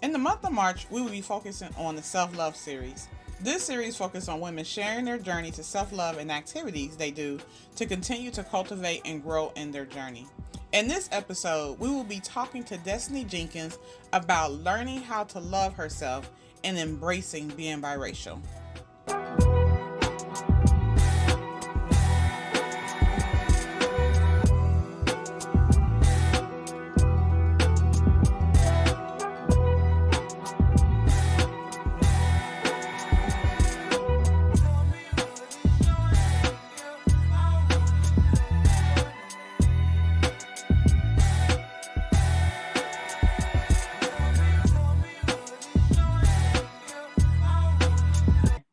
In the month of March, we will be focusing on the self love series. This series focuses on women sharing their journey to self love and activities they do to continue to cultivate and grow in their journey. In this episode, we will be talking to Destiny Jenkins about learning how to love herself and embracing being biracial.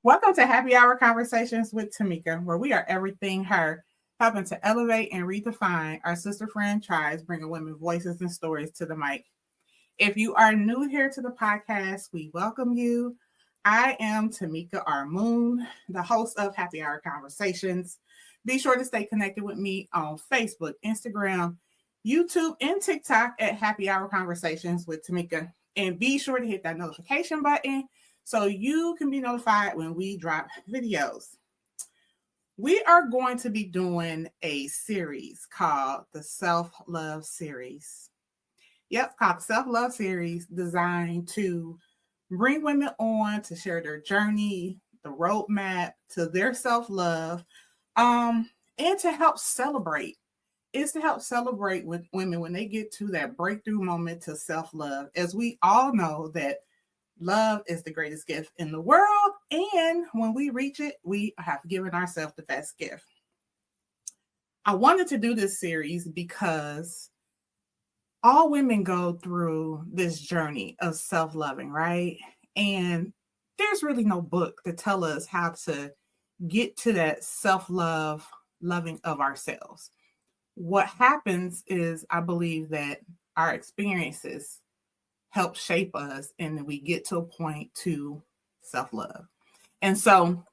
Welcome to Happy Hour Conversations with Tamekia, where we are everything her, helping to elevate and redefine our sister friend tribes, bringing women voices and stories to the mic. If you are new here to the podcast, we welcome you. I am Tamekia R. Moon, the host of Happy Hour Conversations. Be sure to stay connected with me on Facebook, Instagram, YouTube, and TikTok at Happy Hour Conversations with Tamekia. And be sure to hit that notification button so you can be notified when we drop videos. We are going to be doing a series called the Self-Love Series. Yep, called the Self-Love Series, designed to bring women on to share their journey, the roadmap to their self-love, and to help celebrate. It's to help celebrate with women when they get to that breakthrough moment to self-love. As we all know that love is the greatest gift in the world. And when we reach it, we have given ourselves the best gift. I wanted to do this series because all women go through this journey of self-loving, right? And there's really no book to tell us how to get to that self-love, loving of ourselves. What happens is I believe that our experiences help shape us and we get to a point to self-love. And so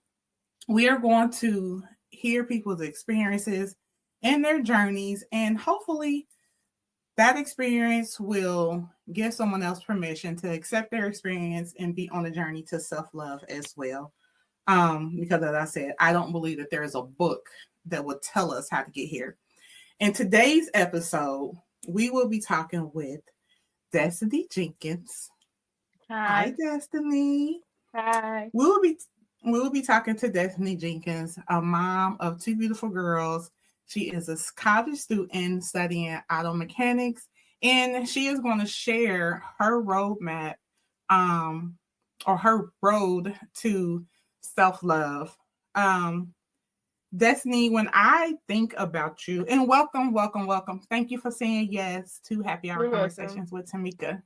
we are going to hear people's experiences and their journeys, and hopefully that experience will give someone else permission to accept their experience and be on a journey to self-love as well. Because as I said, I don't believe that there is a book that will tell us how to get here. In today's episode, we will be talking with Destiny Jenkins. Hi, Destiny. Hi. We'll be talking to Destiny Jenkins, a mom of two beautiful girls. She is a college student studying auto mechanics, and she is going to share her roadmap, or her road to self-love. Destiny, when I think about you, and welcome. Thank you for saying yes to Happy Hour You're Conversations welcome. with Tamekia.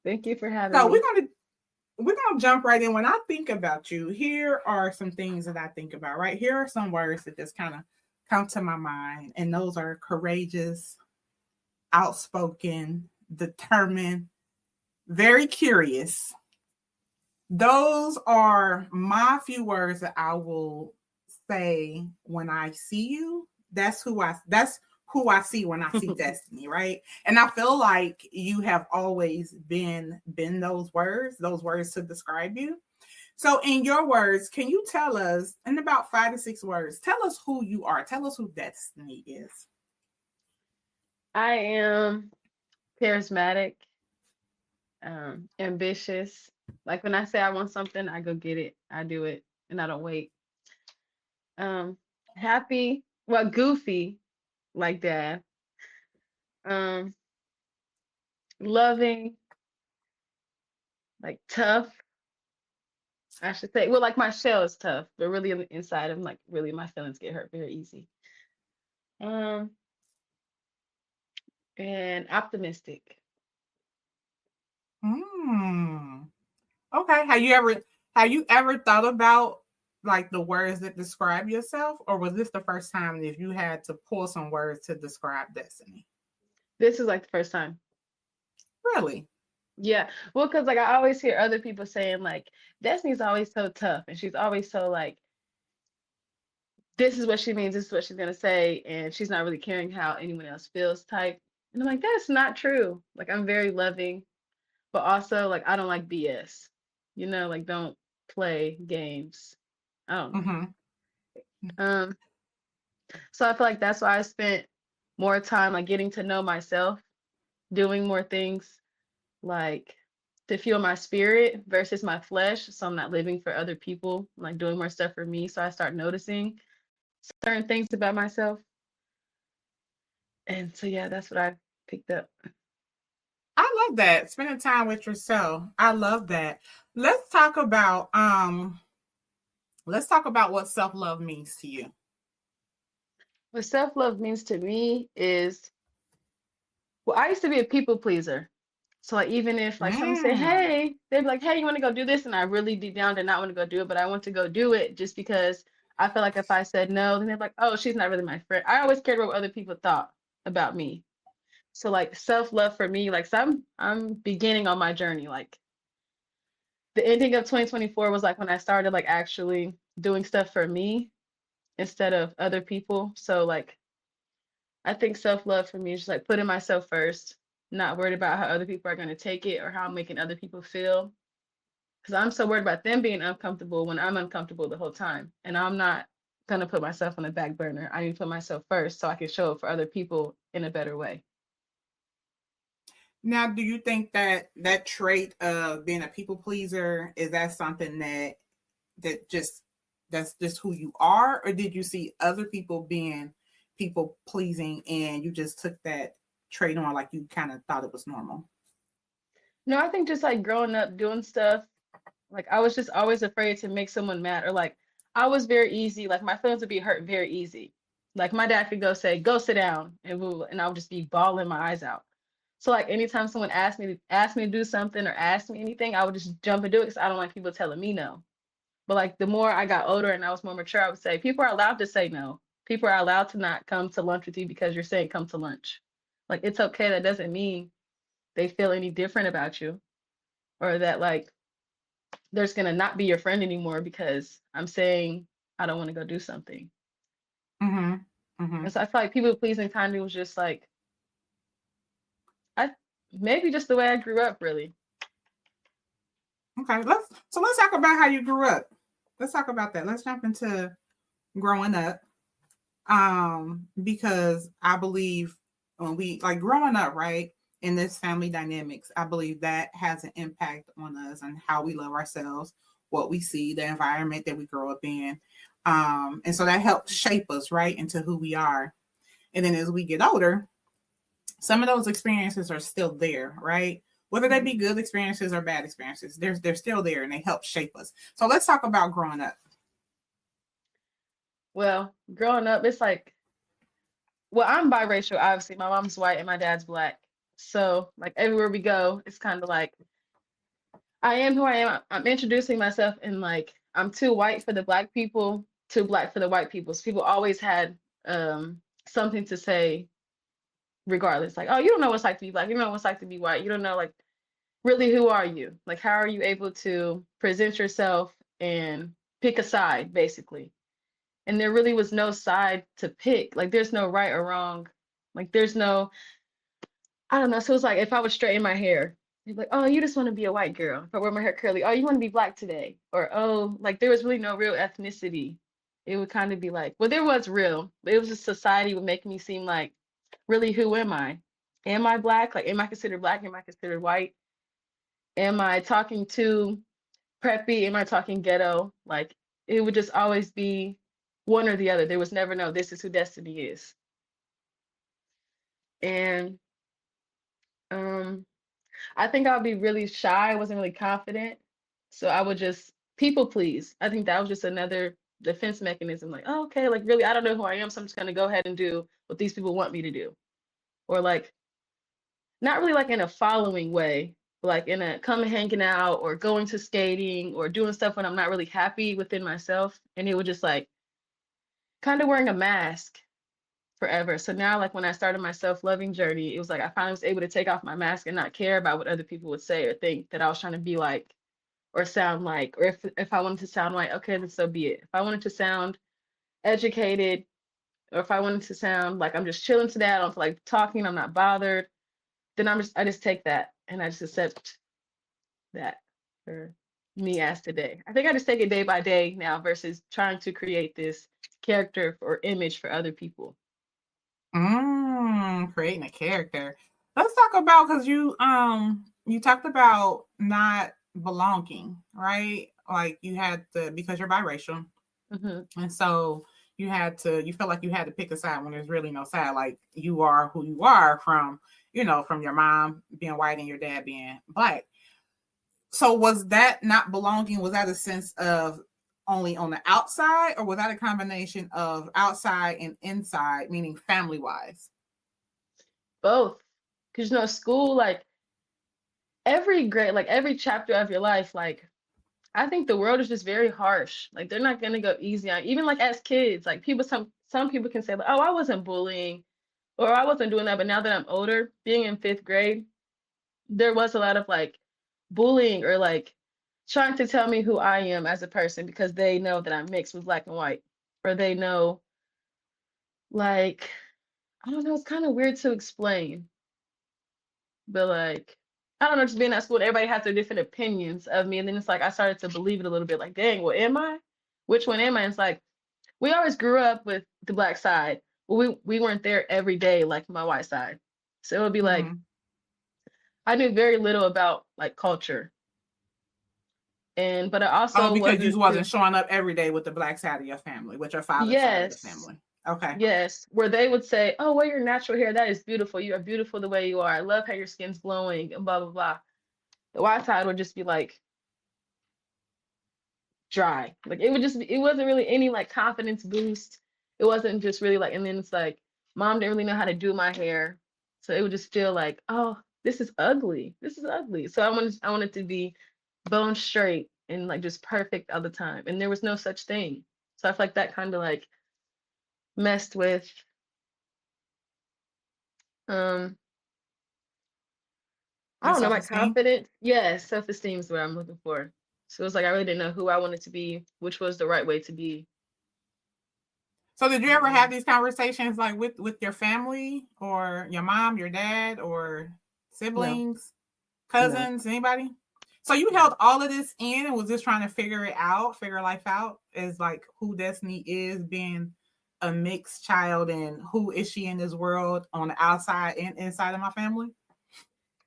Thank you for having So me. we're gonna jump right in. When I think about you, here are some things that I think about. Right here are some words that just kind of come to my mind, and those are courageous, outspoken, determined, very curious. Those are my few words that I will say when I see you. That's who I see when I see Destiny, right? And I feel like you have always been those words to describe you. So in your words, can you tell us in about 5 to 6 words, tell us who you are. Tell us who Destiny is. I am charismatic, ambitious. Like when I say I want something, I go get it. I do it, and I don't wait. Um, Happy, well, goofy, like that. Um, Loving, like tough. I should say. Well, like my shell is tough, but really inside, I'm like really my feelings get hurt very easy. Um, and optimistic. Hmm. Okay. Have you ever thought about like the words that describe yourself, or was this the first time that you had to pull some words to describe Destiny? This is like the first time. Really? Yeah. Well, because like I always hear other people saying like Destiny's always so tough and she's always so like this is what she means, this is what she's gonna say, and she's not really caring how anyone else feels type. And I'm like, that's not true. Like I'm very loving, but also like I don't like BS. Like don't play games. I don't know. Mm-hmm. Um, so I feel like that's why I spent more time like getting to know myself, doing more things like to fuel my spirit versus my flesh. So I'm not living for other people, like doing more stuff for me. So I start noticing certain things about myself. And so yeah, that's what I picked up. I love that. Spending time with yourself. I love that. Let's talk about um let's talk about what self-love means to you. What self-love means to me is, well, I used to be a people pleaser. So like even if like someone say, Mm. hey, they'd be like, hey, you want to go do this? And I really deep down did not want to go do it, but I want to go do it just because I feel like if I said no, then they're like, oh, she's not really my friend. I always cared about what other people thought about me. So like self-love for me, like so I'm beginning on my journey. Like the ending of 2024 was like when I started like actually doing stuff for me instead of other people. So like I think self-love for me is just like putting myself first, not worried about how other people are going to take it or how I'm making other people feel. Because I'm so worried about them being uncomfortable when I'm uncomfortable the whole time. And I'm not going to put myself on the back burner. I need to put myself first so I can show up for other people in a better way. Now, do you think that that trait of being a people pleaser is that something that that's just who you are, or did you see other people being people pleasing and you just took that trait on like you kind of thought it was normal? No, I think just like growing up doing stuff, like I was just always afraid to make someone mad or like I was very easy, like my feelings would be hurt very easy. Like my dad could go say, go sit down and I would just be bawling my eyes out. So like anytime someone asked me to do something or asked me anything, I would just jump and do it because I don't like people telling me no. But like the more I got older and I was more mature, I would say people are allowed to say no. People are allowed to not come to lunch with you because you're saying come to lunch. Like it's okay. That doesn't mean they feel any different about you or that like there's gonna not be your friend anymore because I'm saying I don't want to go do something. Mm-hmm. Mm-hmm. And so I feel like people pleasing kind of was just like I maybe just the way I grew up really. Okay, let's talk about how you grew up. Let's talk about that. Let's jump into growing up. Because I believe when we like growing up, right, in this family dynamics, I believe that has an impact on us and how we love ourselves, what we see, the environment that we grow up in. And so that helps shape us right into who we are. And then as we get older, some of those experiences are still there, right? Whether they be Mhm. good experiences or bad experiences, they're still there and they help shape us. So let's talk about growing up. Well, growing up, it's like well, I'm biracial, obviously. My mom's white and my dad's black. So like everywhere we go, it's kind of like I am who I am. I'm introducing myself and like I'm too white for the black people, too black for the white people. So people always had something to say regardless. Like, oh, you don't know what it's like to be black. You don't know what it's like to be white. You don't know like really who are you? Like how are you able to present yourself and pick a side, basically? And there really was no side to pick. Like there's no right or wrong. Like there's no I don't know. So it's like if I would straighten my hair, you'd be like, oh, you just want to be a white girl. If I wear my hair curly, oh, you want to be black today. Or oh, like there was really no real ethnicity. It would kind of be like, well, there was real, but it was just society would make me seem like, really, who am I? Am I black? Like, am I considered black? Am I considered white? Am I talking too preppy? Am I talking ghetto? Like, it would just always be one or the other. There was never no, this is who Destiny is. And um I think I would be really shy. I wasn't really confident. So I would just people please. I think that was just another defense mechanism. Like, oh, okay, like really, I don't know who I am. So I'm just going to go ahead and do what these people want me to do. Or like, not really like in a following way, but like in a come hanging out or going to skating or doing stuff when I'm not really happy within myself. And it would just like kind of wearing a mask forever. So now, like when I started my self-loving journey, it was like I finally was able to take off my mask and not care about what other people would say or think that I was trying to be like or sound like, or if I wanted to sound like, okay, then so be it. If I wanted to sound educated, or if I wanted to sound like I'm just chilling today, I don't feel like talking, I'm not bothered, then I just take that and I just accept. that for me as today. I think I just take it day by day now versus trying to create this character or image for other people. Creating a character. Let's talk about, because you talked about not belonging, right? Like you had to, because you're biracial, and so you felt like you had to pick a side when there's really no side. Like you are who you are from, from your mom being white and your dad being black. So was that not belonging? Was that a sense of only on the outside, or was that a combination of outside and inside, meaning family wise? Both. Because school, like every grade, like every chapter of your life, like I think the world is just very harsh. Like they're not gonna go easy on even like as kids. Like people some people can say like, oh, I wasn't bullying or I wasn't doing that. But now that I'm older, being in fifth grade, there was a lot of like bullying or like trying to tell me who I am as a person because they know that I'm mixed with black and white. Or they know like I don't know, it's kind of weird to explain. But like I don't know, just being at school, everybody has their different opinions of me. And then it's like I started to believe it a little bit, like, dang, what am I? Which one am I? And it's like we always grew up with the black side, but we weren't there every day like my white side. So it would be like Mm-hmm. I knew very little about like culture. And but I Oh, also because you wasn't wasn't too showing up every day with the black side of your family, with your father's side of the yes. family. Okay. Yes, where they would say, "Oh, well, your natural hair, that is beautiful. You are beautiful the way you are. I love how your skin's glowing," and blah blah blah. The white side would just be like dry. Like it would just be, it wasn't really any like confidence boost. It wasn't just really like, and then it's like mom didn't really know how to do my hair, so it would just feel like, oh, this is ugly. This is ugly. So I wanted to be bone straight and like just perfect all the time, and there was no such thing. So I feel like that kind of like messed with um I Your don't know, self my esteem. confidence. Yes, self-esteem is what I'm looking for. So it was like I really didn't know who I wanted to be, which was the right way to be. So did you But ever yeah, have these conversations like with your family or your mom, your dad, or no, siblings, no, cousins, anybody? So you no. held all of this in and was just trying to figure it out, figure life out, as like who Destiny is, being a mixed child, and who is she in this world on the outside and inside of my family?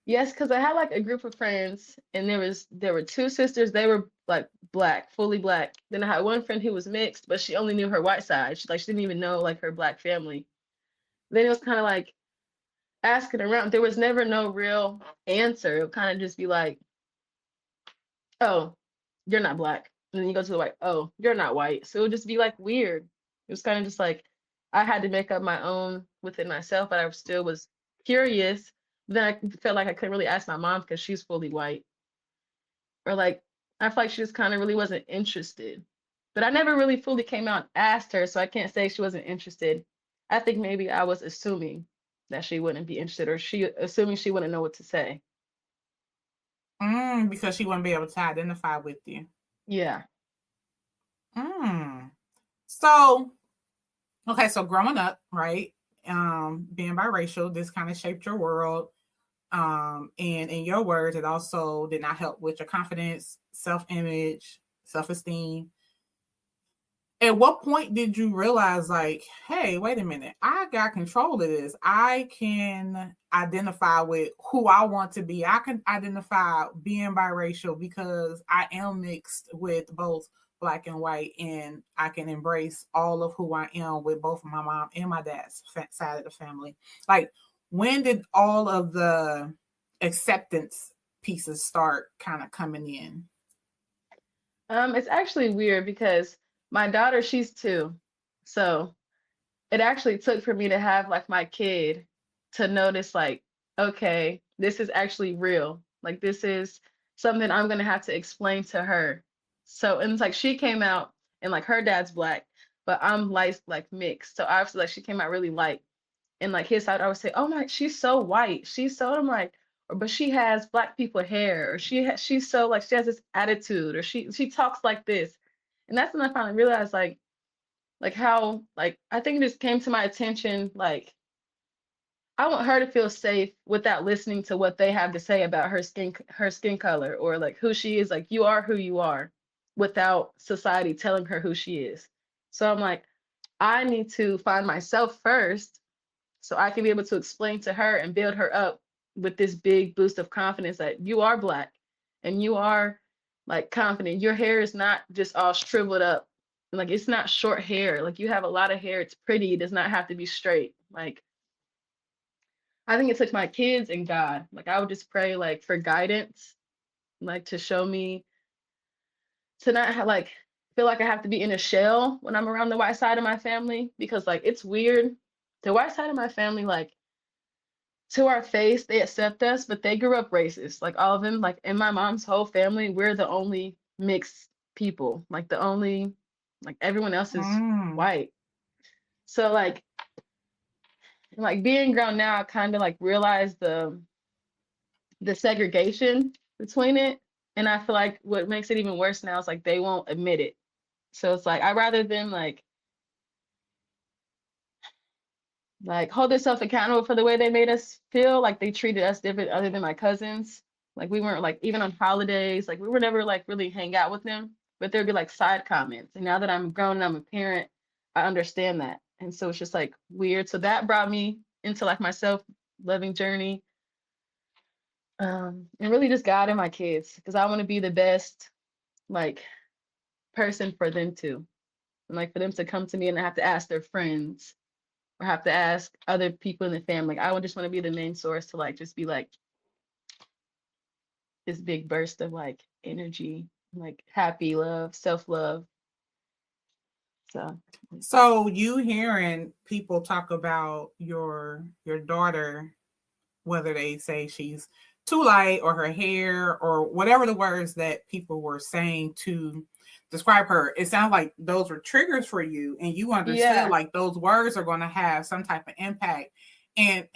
Yes, because I had like a group of friends, and there were two sisters. They were like black, fully black. Then I had one friend who was mixed, but she only knew her white side. She didn't even know like her black family. Then it was kind of like asking around. There was never no real answer. It would kind of just be like, oh, you're not black. And then you go to the white, oh, you're not white. So it would just be like weird. It was kind of just like I had to make up my own within myself, but I still was curious. Then I felt like I couldn't really ask my mom because she's fully white. Or like I feel like she just kind of really wasn't interested. But I never really fully came out and asked her, so I can't say she wasn't interested. I think maybe I was assuming that she wouldn't be interested, or she assuming she wouldn't know what to say. Because she wouldn't be able to identify with you. Yeah. Mm. So okay, so growing up, right? Being biracial, this kind of shaped your world. And in your words, it also did not help with your confidence, self-image, self-esteem. At what point did you realize, like, hey, wait a minute, I got control of this? I can identify with who I want to be. I can identify being biracial because I am mixed with both black and white, and I can embrace all of who I am with both my mom and my dad's side of the family. Like, when did all of the acceptance pieces start kind of coming in? It's actually weird because my daughter, she's 2. So it actually took for me to have like my kid to notice like, okay, this is actually real. Like this is something I'm gonna have to explain to her. So and it's like she came out and like her dad's black, but I'm light like mixed. So obviously like she came out really light. And like his side, I would say, oh my, she's so white. She's so I'm like, or but she has black people hair, or she's so like she has this attitude, or she talks like this. And that's when I finally realized like how like I think it just came to my attention like I want her to feel safe without listening to what they have to say about her skin color, or like who she is. Like, you are who you are, without society telling her who she is. So I'm like, I need to find myself first so I can be able to explain to her and build her up with this big boost of confidence that you are Black and you are like confident. Your hair is not just all shriveled up. Like, it's not short hair. Like, you have a lot of hair. It's pretty. It does not have to be straight. Like, I think it took my kids and God. Like, I would just pray like for guidance, like to show me to not have like feel like I have to be in a shell when I'm around the white side of my family, because like it's weird. The white side of my family, like, to our face, they accept us, but they grew up racist. Like, all of them, like in my mom's whole family, we're the only mixed people. Like, the only, like, everyone else is Mm. white. So like being grown now, I kind of like realize the segregation between it. And I feel like what makes it even worse now is like they won't admit it. So it's like I rather them like hold themselves accountable for the way they made us feel, like they treated us different other than my cousins. Like, we weren't like, even on holidays, like we were never like really hang out with them, but there'd be like side comments. And now that I'm grown and I'm a parent, I understand that. And so it's just like weird. So that brought me into like my self-loving journey. And really just God and my kids, because I want to be the best like person for them too. And like for them to come to me and I have to ask their friends or have to ask other people in the family. Like, I would just want to be the main source to like just be like this big burst of like energy, like happy love, self-love. So So you hearing people talk about your daughter, whether they say she's too light or her hair or whatever the words that people were saying to describe her, it sounds like those were triggers for you, and you understood yeah. like those words are going to have some type of impact and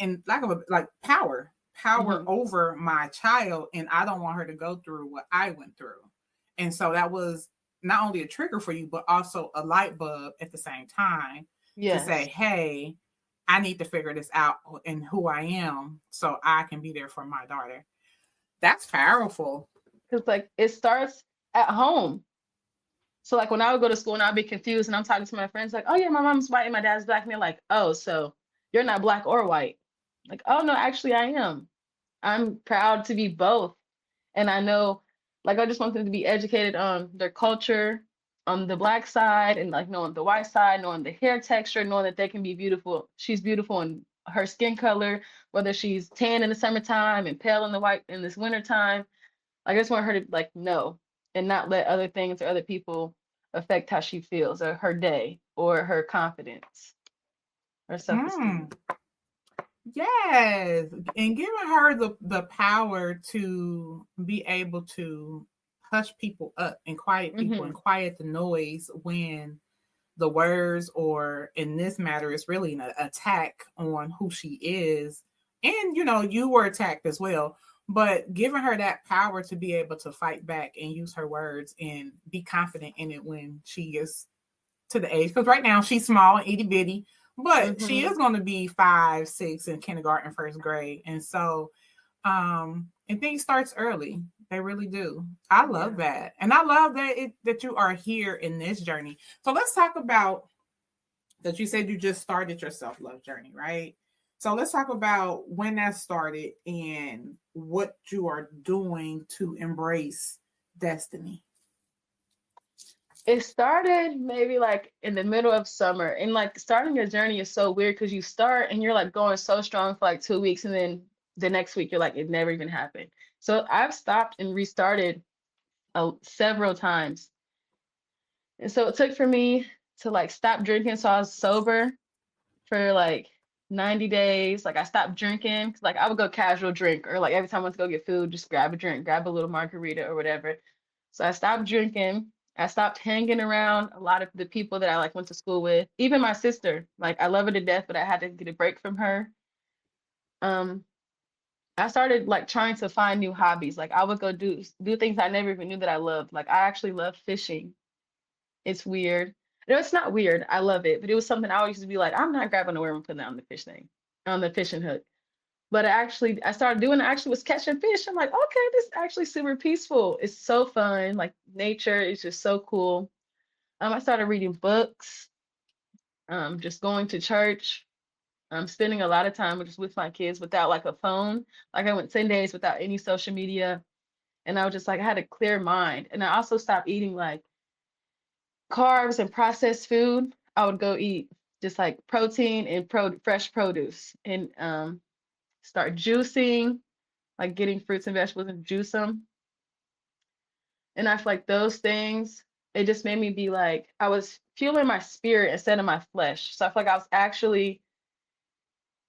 like power Hmm. over my child, and I don't want her to go through what I went through. And so that was not only a trigger for you, but also a light bulb at the same time to say, Yes. hey, I need to figure this out and who I am so I can be there for my daughter. That's powerful. Because like it starts at home. So like when I would go to school and I'd be confused and I'm talking to my friends like, oh yeah, my mom's white and my dad's Black, and they're like, oh, so you're not Black or white. Like, oh no, actually I am. I'm proud to be both. And I know, like, I just want them to be educated on their culture on the Black side, and like knowing the white side, knowing the hair texture, knowing that they can be beautiful. She's beautiful in her skin color, whether she's tan in the summertime and pale in the white in this wintertime. Like, I just want her to like know and not let other things or other people affect how she feels or her day or her confidence or self-esteem. Mm, yes. And giving her the power to be able to hush people up and quiet people and Hmm. quiet the noise when the words, or in this matter, it's really an attack on who she is. And, you were attacked as well. But giving her that power to be able to fight back and use her words and be confident in it when she is to the age. Because right now she's small and itty bitty, but she Hmm. is going to be 5, 6 in kindergarten, first grade. And so, and things starts early. They really do. I love Yeah. that. And I love that you are here in this journey. So let's talk about that. You said you just started your self-love journey, right? So let's talk about when that started and what you are doing to embrace destiny. It started maybe like in the middle of summer. And like starting your journey is so weird because you start and you're like going so strong for like 2 weeks, and then the next week you're like, it never even happened. So I've stopped and restarted several times. And so it took for me to like stop drinking. So I was sober for like 90 days. Like, I stopped drinking. Like, I would go casual drink, or like every time I went to go get food, just grab a drink, grab a little margarita or whatever. So I stopped drinking. I stopped hanging around a lot of the people that I like went to school with. Even my sister, like I love her to death, but I had to get a break from her. Um, I started like trying to find new hobbies. Like, I would go do things I never even knew that I loved. Like, I actually love fishing. It's weird. No, it's not weird. I love it, but it was something I always used to be like, I'm not grabbing a worm and putting it on the fish thing, on the fishing hook. But I started doing it, actually was catching fish. I'm like, okay, this is actually super peaceful. It's so fun. Like nature is just so cool. I started reading books, just going to church. Spending a lot of time just with my kids without like a phone. Like I went 10 days without any social media. And I was just like, I had a clear mind. And I also stopped eating like carbs and processed food. I would go eat just like protein and fresh produce and start juicing, like getting fruits and vegetables and juice them. And I feel like those things, it just made me be like, I was fueling my spirit instead of my flesh. So I feel like I was actually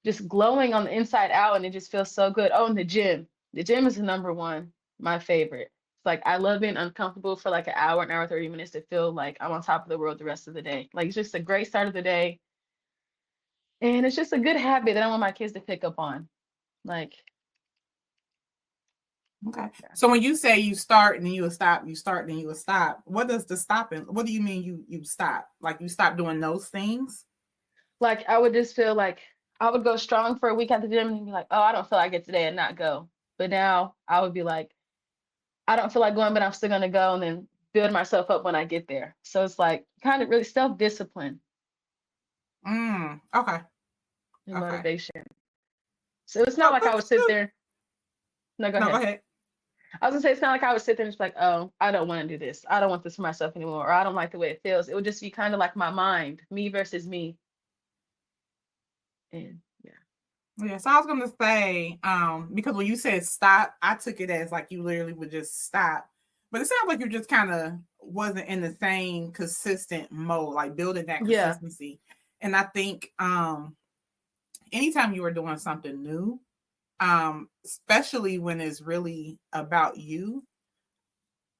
just glowing on the inside out and it just feels so good. Oh, and the gym. The gym is the number one, my favorite. It's like I love being uncomfortable for like an hour, 30 minutes to feel like I'm on top of the world the rest of the day. Like it's just a great start of the day. And it's just a good habit that I want my kids to pick up on. Like, Okay. yeah. So when you say you start and then you will stop, you start and then you will stop. What does the stopping? What do you mean you stop? Like you stop doing those things? Like I would just feel like I would go strong for a week at the gym and be like, oh, I don't feel like it today and not go. But now I would be like, I don't feel like going, but I'm still gonna go and then build myself up when I get there. So it's like kind of really self-discipline Okay. and Okay. motivation. So it's not No, like but I would sit there. No, go no, go ahead. ahead. I was gonna say it's not like I would sit there and just be like, oh, I don't want to do this. I don't want this for myself anymore, or I don't like the way it feels. It would just be kind of like my mind, me versus me. And yeah. Yeah, so I was gonna say, because when you said stop, I took it as like you literally would just stop. But it sounds like you just kind of wasn't in the same consistent mode, like building that Yeah. consistency. And I think anytime you are doing something new, especially when it's really about you,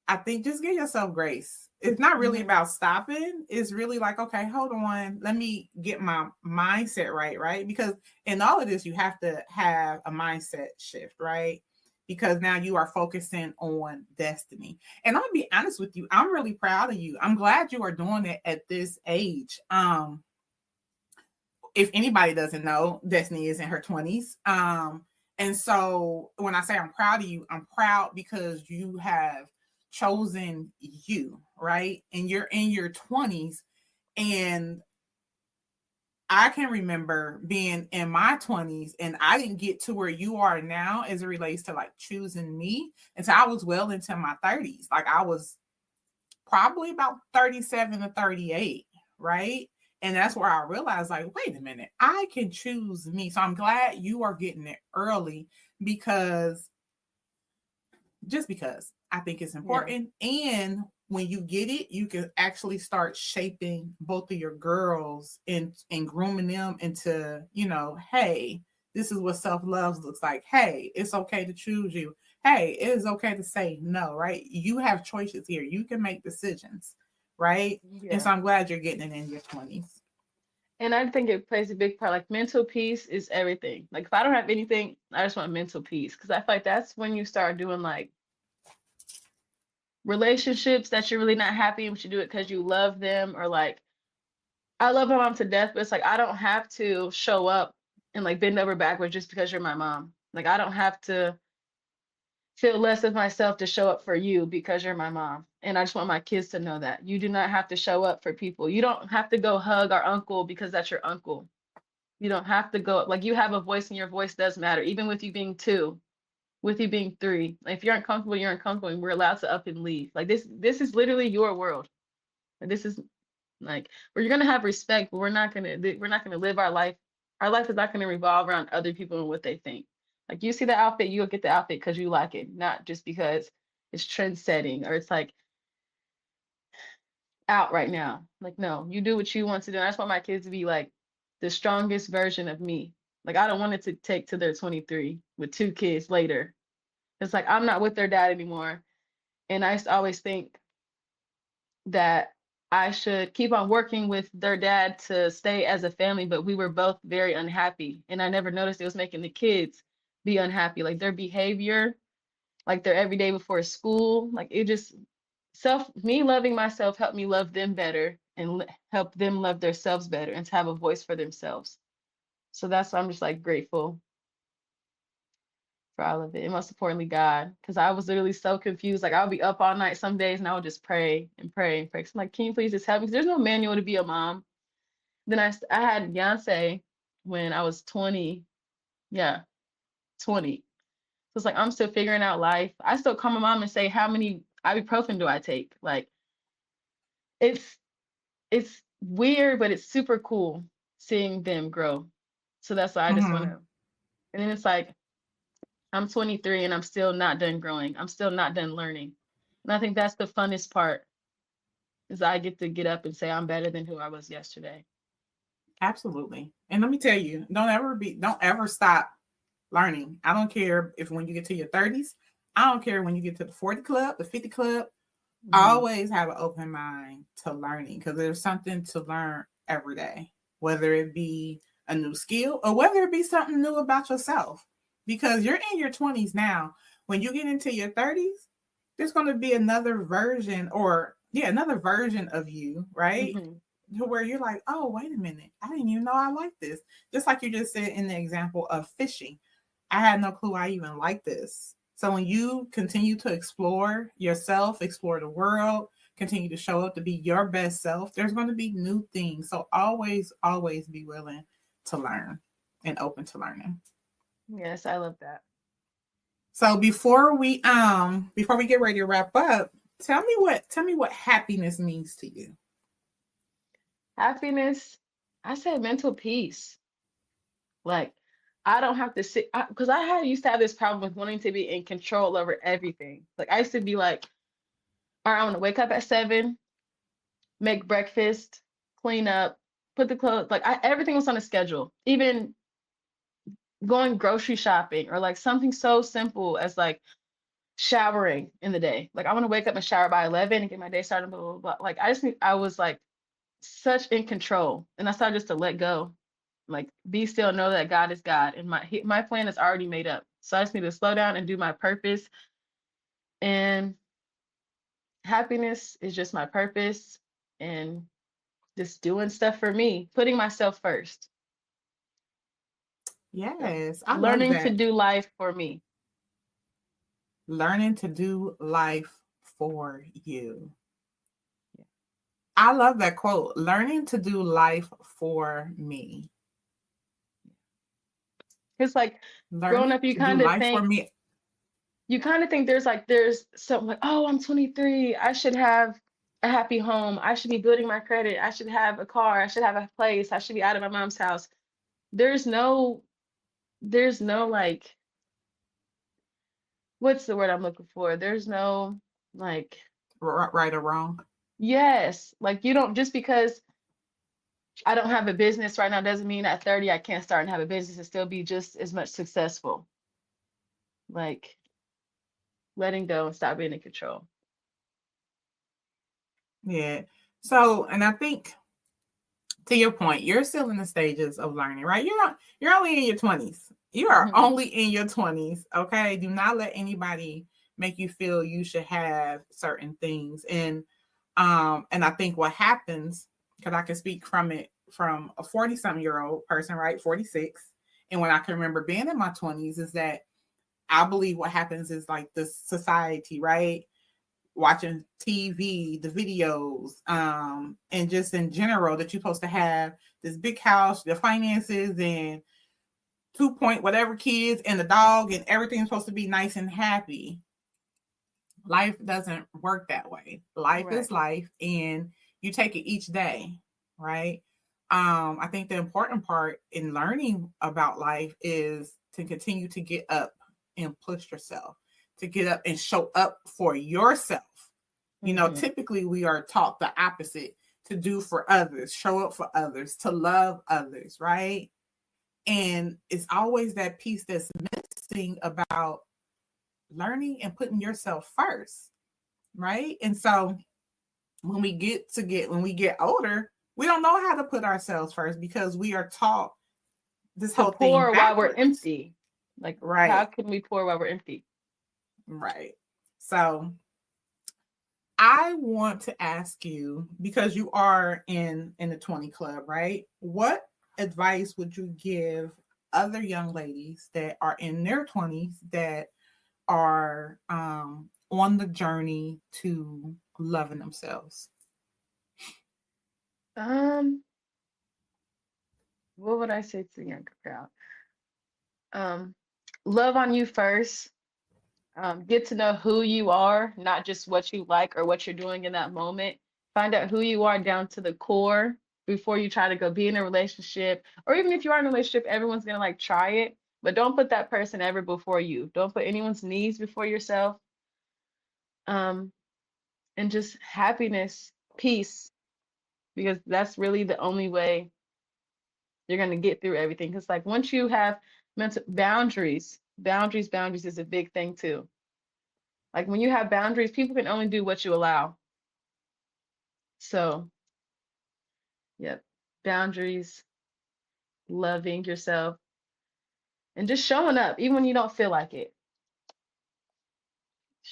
I think just give yourself grace. It's not really Mm-hmm. about stopping. It's really like, okay, hold on. Let me get my mindset right, right? Because in all of this, you have to have a mindset shift, right? Because now you are focusing on destiny. And I'll be honest with you, I'm really proud of you. I'm glad you are doing it at this age. If anybody doesn't know, Destiny is in her 20s. And so when I say I'm proud of you, I'm proud because you have chosen you, right? And you're in your 20s. And I can remember being in my 20s and I didn't get to where you are now as it relates to like choosing me. And so I was well into my 30s. Like I was probably about 37 to 38, right? And that's where I realized, like, wait a minute, I can choose me. So I'm glad you are getting it early because just because I think it's Yeah. important. And when you get it, you can actually start shaping both of your girls and grooming them into, hey, this is what self-love looks like. Hey, it's okay to choose you. Hey, it is okay to say no, right? You have choices here. You can make decisions, right? And Yeah. so I'm glad you're getting it in your 20s. And I think it plays a big part. Like mental peace is everything. Like if I don't have anything, I just want mental peace. Because I feel like that's when you start doing like relationships that you're really not happy and you do it because you love them. Or like I love my mom to death, but it's like I don't have to show up and like bend over backwards just because you're my mom. Like I don't have to feel less of myself to show up for you because you're my mom. And I just want my kids to know that. You do not have to show up for people. You don't have to go hug our uncle because that's your uncle. You don't have to go, like you have a voice and your voice does matter, even with you being two, with you being three. Like, if you're uncomfortable, you're uncomfortable, and we're allowed to up and leave. Like this is literally your world. Like, this is like where you're gonna have respect, but we're not gonna live our life. Our life is not gonna revolve around other people and what they think. Like you see the outfit, you'll get the outfit because you like it, not just because it's trend setting or it's like out right now. Like, no, you do what you want to do. I just want my kids to be like the strongest version of me. Like, I don't want it to take to their 23 with two kids later. It's like I'm not with their dad anymore. And I used to always think that I should keep on working with their dad to stay as a family, but we were both very unhappy. And I never noticed it was making the kids be unhappy. Like their behavior, like their everyday before school, like it just me loving myself helped me love them better and help them love themselves better and to have a voice for themselves. So that's why I'm just like grateful for all of it. And most importantly, God, because I was literally so confused. Like I would be up all night some days, and I would just pray and pray and pray. So I'm like, can you please just help me? 'Cause there's no manual to be a mom. Then I had Beyonce when I was 20. Yeah, 20. So it's like I'm still figuring out life. I still call my mom and say, how many ibuprofen do I take? Like it's it's weird, but it's super cool seeing them grow. So that's why I just want Mm-hmm. to. And then it's like I'm 23 and I'm still not done growing. I'm still not done learning. And I think that's the funnest part is I get to get up and say I'm better than who I was yesterday. Absolutely. And let me tell you, don't ever stop learning. I don't care if when you get to your 30s, I don't care when you get to the 40 club, the 50 club, Hmm. always have an open mind to learning because there's something to learn every day, whether it be a new skill or whether it be something new about yourself. Because you're in your 20s now. When you get into your 30s, there's going to be another version or, yeah, another version of you, right? Hmm. To where you're like, oh, wait a minute. I didn't even know I like this. Just like you just said in the example of fishing. I had no clue I even like this. So when you continue to explore yourself, explore the world, continue to show up to be your best self, there's going to be new things. So always, always be willing to learn and open to learning. Yes, I love that. So before we get ready to wrap up, tell me what happiness means to you. Happiness, I said mental peace. Like I don't have to sit because I had used to have this problem with wanting to be in control over everything. Like I used to be like, all right, I want to wake up at 7, make breakfast, clean up, put the clothes, like everything was on a schedule. Even going grocery shopping or like something so simple as like showering in the day. Like I want to wake up and shower by 11 and get my day started, blah, blah, blah. Like I was like such in control. And I started just to let go. Like be still, know that God is God and my plan is already made up. So I just need to slow down and do my purpose. And happiness is just my purpose and just doing stuff for me, putting myself first. So Yes, I love learning to that. do life for me. Learning to do life for you. Yeah. I love that quote. Learning to do life for me. It's like growing Learning up, you to do kind of life for think me. there's something like, oh, I'm 23. I should have a happy home. I should be building my credit. I should have a car. I should have a place. I should be out of my mom's house. There's no, there's no like, what's the word I'm looking for? There's no like, Right or wrong. yes, like you don't just because I don't have a business right now doesn't mean at 30 I can't start and have a business and still be just as much successful. Like letting go and stop being in control. Yeah. So, and I think to your point, you're still in the stages of learning, right? You're only in your 20s. You are Hmm. only in your 20s, okay? Do not let anybody make you feel you should have certain things. And I think what happens, because I can speak from it from a 40 something year old person, right? 46. And when I can remember being in my 20s, is that I believe what happens is like this society, right? Watching TV, the videos, and just in general that you're supposed to have this big house, the finances, and 2 point whatever kids, and the dog, and everything's supposed to be nice and happy. Life doesn't work that way. Life Right. is life, and you take it each day, right? I think the important part in learning about life is to continue to get up and push yourself, to get up and show up for yourself. Hmm. Typically we are taught the opposite, to do for others, show up for others, to love others, right? And it's always that piece that's missing about learning and putting yourself first, right? And so when we get older, we don't know how to put ourselves first because we are taught this To whole thing pour while we're backwards. empty. Like, how Right, can we pour while we're empty? right. So I want to ask you, because you are in the 20 club, right? What advice would you give other young ladies that are in their 20s that are on the journey to loving themselves? Um, what would I say to the younger crowd? Um, love on you first. Get to know who you are, not just what you like or what you're doing in that moment. Find out who you are down to the core before you try to go be in a relationship. Or even if you are in a relationship, everyone's gonna like try it, but don't put that person ever before you. Don't put anyone's needs before yourself. Um, and just happiness, peace, because that's really the only way you're gonna get through everything. Because like once you have mental boundaries is a big thing too. Like when you have boundaries, people can only do what you allow. So, yep, boundaries, loving yourself, and just showing up, even when you don't feel like it.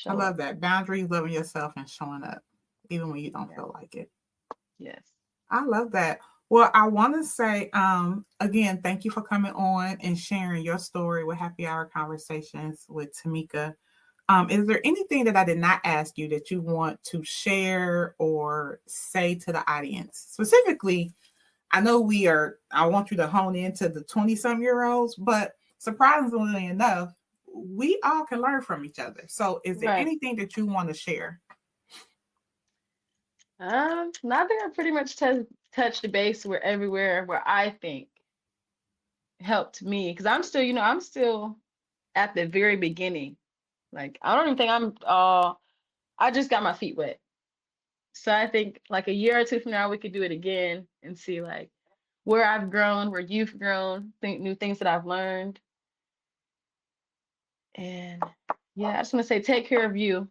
I Show love up. that. Boundaries, loving yourself, and showing up, even when you don't Yeah. feel like it. Yes. I love that. Well, I want to say again, thank you for coming on and sharing your story with Happy Hour Conversations with Tamekia. Is there anything that I did not ask you that you want to share or say to the audience? Specifically, I know I want you to hone into the 20-some-year-olds, but surprisingly enough, we all can learn from each other. So, is there Right. anything that you want to share? Now that I pretty much touched the base where everywhere where I think helped me, because I'm still, I'm still at the very beginning. Like I don't even think I just got my feet wet. So I think like a year or two from now we could do it again and see like where I've grown, where you've grown, think new things that I've learned. And yeah, I just want to say take care of you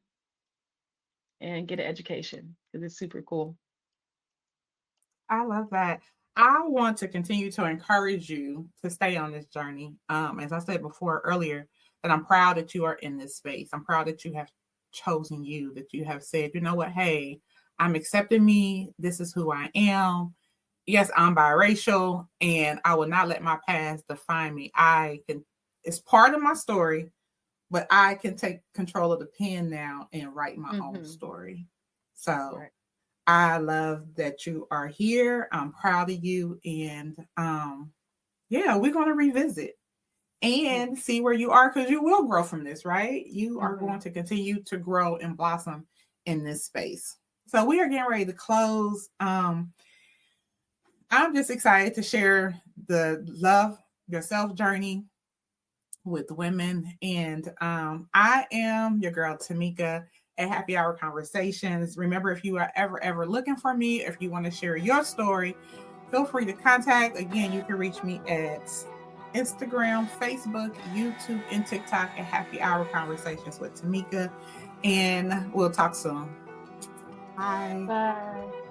and get an education because it's super cool. I love that. I want to continue to encourage you to stay on this journey. As I said before earlier, that I'm proud that you are in this space. I'm proud that you have chosen you, that you have said, you know what, hey, I'm accepting me. This is who I am. Yes, I'm biracial, and I will not let my past define me. It's part of my story, but I can take control of the pen now and write my own Mm-hmm. story. So Right. I love that you are here. I'm proud of you. And yeah, we're going to revisit Yeah. and see where you are because you will grow from this, right? You are Mm-hmm. going to continue to grow and blossom in this space. So we are getting ready to close. I'm just excited to share the love yourself journey with women. And I am your girl, Tamekia, at Happy Hour Conversations. Remember, if you are ever looking for me, if you want to share your story, feel free to contact. Again, you can reach me at Instagram, Facebook, YouTube, and TikTok at Happy Hour Conversations with Tamekia. And we'll talk soon. Bye. Bye.